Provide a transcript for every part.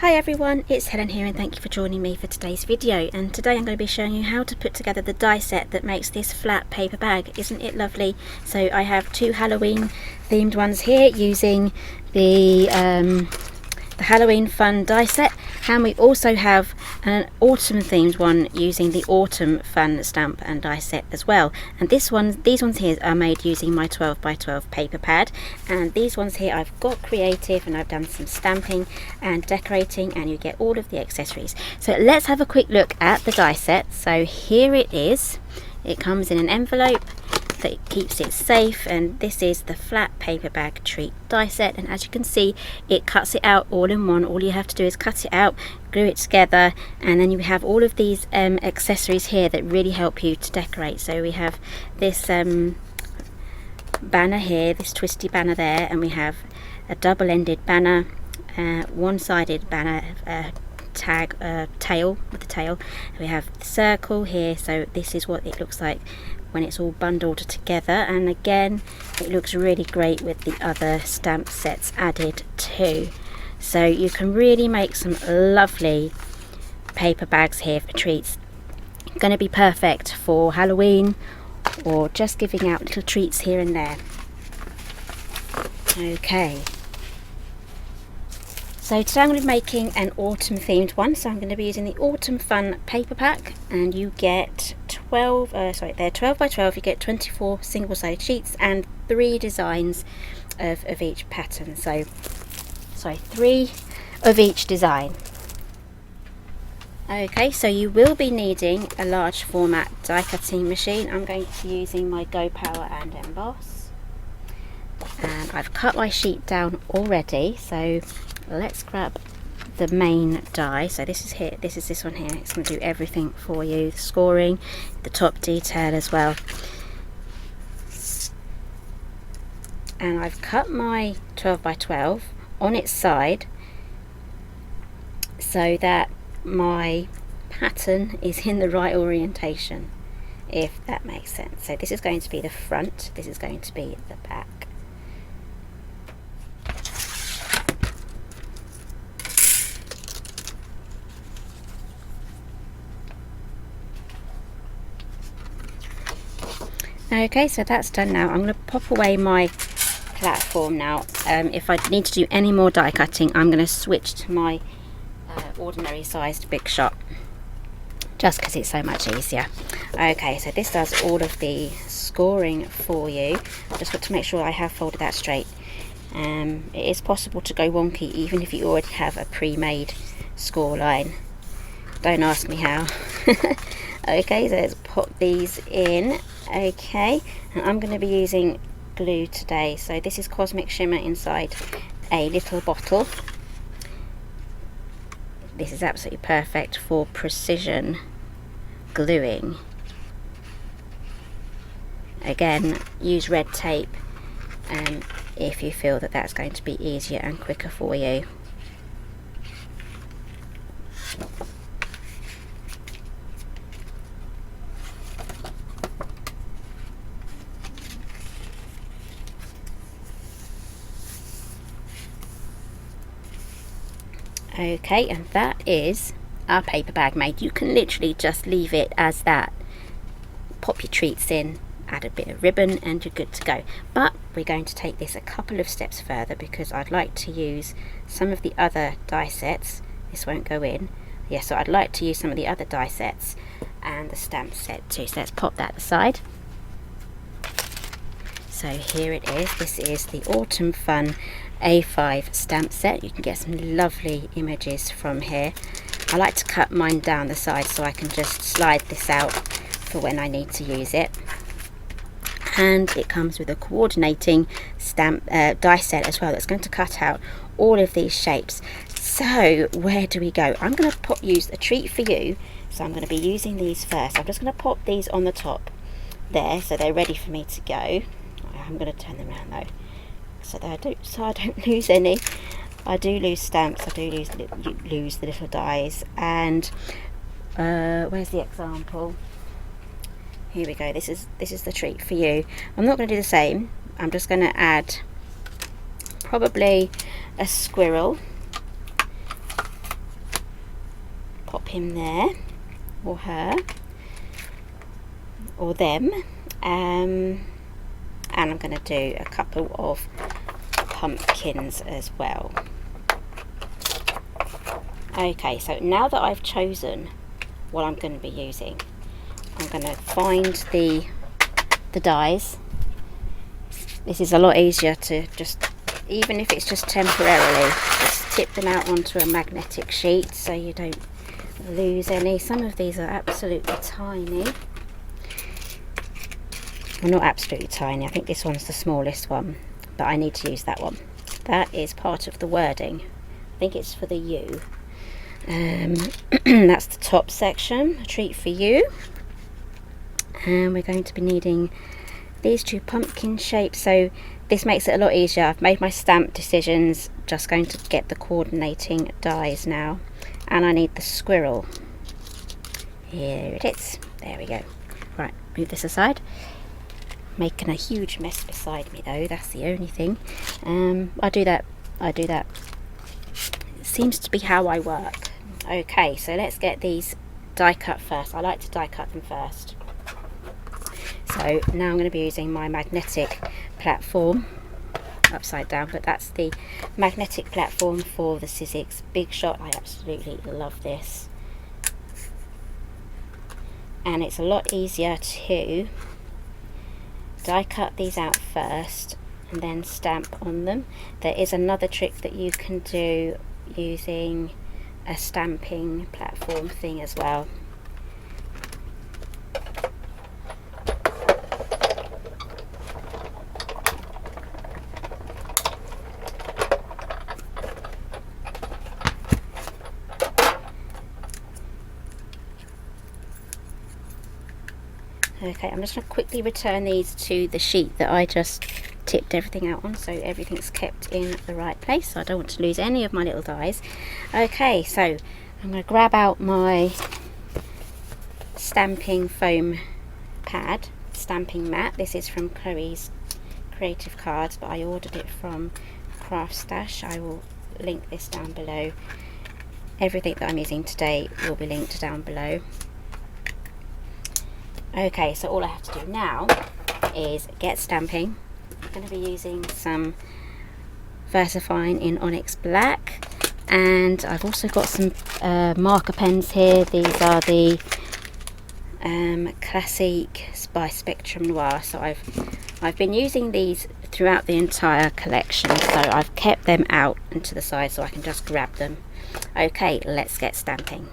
Hi everyone, it's Helen here and thank you for joining me for today's video. And today I'm going to be showing you how to put together the die set that makes this flat paper bag. Isn't it lovely? So I have two Halloween themed ones here using the Halloween fun die set, and we also have an autumn themed one using the autumn fun stamp and die set as well. And these ones here are made using my 12x12 paper pad, and these ones here I've got creative and I've done some stamping and decorating, and you get all of the accessories. So let's have a quick look at the die set. So here it is. It comes in an envelope that keeps it safe, and this is the flat paper bag treat die set, and as you can see it cuts it out all in one. All you have to do is cut it out, glue it together, and then you have all of these accessories here that really help you to decorate. So we have this banner here, this twisty banner there, and we have a double-ended banner, one-sided banner, tail with the tail. We have the circle here, so this is what it looks like when it's all bundled together, and again it looks really great with the other stamp sets added too. So you can really make some lovely paper bags here for treats. Going to be perfect for Halloween or just giving out little treats here and there. Okay, so today I'm going to be making an autumn themed one, so I'm going to be using the autumn fun paper pack, and you get they're 12 by 12, you get 24 single-sided sheets and 3 designs of each pattern. So 3 of each design. Okay, so you will be needing a large format die cutting machine. I'm going to be using my Go Power and Emboss, and I've cut my sheet down already. So let's grab the main die. So this is this one here. It's going to do everything for you, the scoring, the top detail as well. And I've cut my 12 by 12 on its side so that my pattern is in the right orientation, if that makes sense. So this is going to be the front, this is going to be the back. Okay, so that's done now. I'm going to pop away my platform now. If I need to do any more die cutting, I'm going to switch to my ordinary sized Big Shot, just because it's so much easier. Okay, so this does all of the scoring for you. I've just got to make sure I have folded that straight. It is possible to go wonky even if you already have a pre-made score line. Don't ask me how. Okay, so let's pop these in. Okay, and I'm going to be using glue today. So this is Cosmic Shimmer inside a little bottle. This is absolutely perfect for precision gluing. Again, use red tape if you feel that that's going to be easier and quicker for you. Okay, and that is our paper bag made. You can literally just leave it as that. Pop your treats in, add a bit of ribbon, and you're good to go. But we're going to take this a couple of steps further because I'd like to use some of the other die sets. This won't go in. Yeah, so I'd like to use some of the other die sets and the stamp set too. So let's pop that aside. So here it is. This is the Autumn Fun A5 stamp set. You can get some lovely images from here. I like to cut mine down the side so I can just slide this out for when I need to use it. And it comes with a coordinating stamp die set as well that's going to cut out all of these shapes. So where do we go? I'm going to use a treat for you. So I'm going to be using these first. I'm just going to pop these on the top there so they're ready for me to go. I'm going to turn them around though, so I don't lose any. I do lose stamps, I do lose the little dies. And where's the example? Here we go. This is the treat for you. I'm not going to do the same. I'm just going to add probably a squirrel pop him there, or her, or them, and I'm going to do a couple of pumpkins as well. Okay, so now that I've chosen what I'm going to be using, I'm going to find the dies. This is a lot easier to just, even if it's just temporarily, just tip them out onto a magnetic sheet so you don't lose any. Some of these are absolutely tiny. Well, not absolutely tiny, I think this one's the smallest one, but I need to use that one. That is part of the wording. I think it's for the U. That's the top section, a treat for you. And we're going to be needing these two pumpkin shapes, so this makes it a lot easier. I've made my stamp decisions, just going to get the coordinating dies now. And I need the squirrel. Here it is, there we go. Right, move this aside. Making a huge mess beside me though, that's the only thing. I do that. It seems to be how I work. Okay, so let's get these die cut first. I like to die cut them first. So now I'm going to be using my magnetic platform, upside down, but that's the magnetic platform for the Sizzix Big Shot. I absolutely love this. And it's a lot easier to die cut these out first and then stamp on them. There is another trick that you can do using a stamping platform thing as well. Okay, I'm just going to quickly return these to the sheet that I just tipped everything out on, so everything's kept in the right place, so I don't want to lose any of my little dies. Okay, so I'm going to grab out my stamping foam pad, stamping mat. This is from Chloe's Creative Cards, but I ordered it from Craft Stash. I will link this down below. Everything that I'm using today will be linked down below. Okay, so all I have to do now is get stamping. I'm going to be using some VersaFine in Onyx Black, and I've also got some marker pens here. These are the Classic by Spectrum Noir. So I've been using these throughout the entire collection, so I've kept them out and to the side so I can just grab them. Okay, let's get stamping.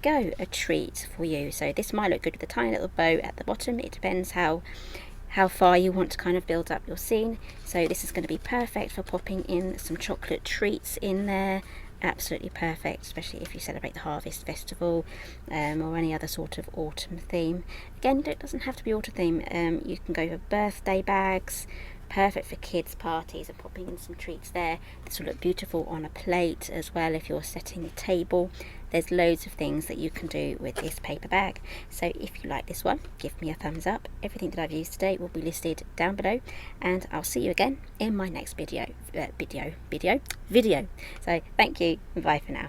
go, a treat for you. So this might look good with a tiny little bow at the bottom. It depends how far you want to kind of build up your scene. So this is going to be perfect for popping in some chocolate treats in there. Absolutely perfect, especially if you celebrate the Harvest Festival or any other sort of autumn theme. Again, it doesn't have to be autumn theme. You can go for birthday bags, perfect for kids parties and popping in some treats there. This will look beautiful on a plate as well if you're setting a table. There's loads of things that you can do with this paper bag. So if you like this one, give me a thumbs up. Everything that I've used today will be listed down below, and I'll see you again in my next video. So thank you, bye for now.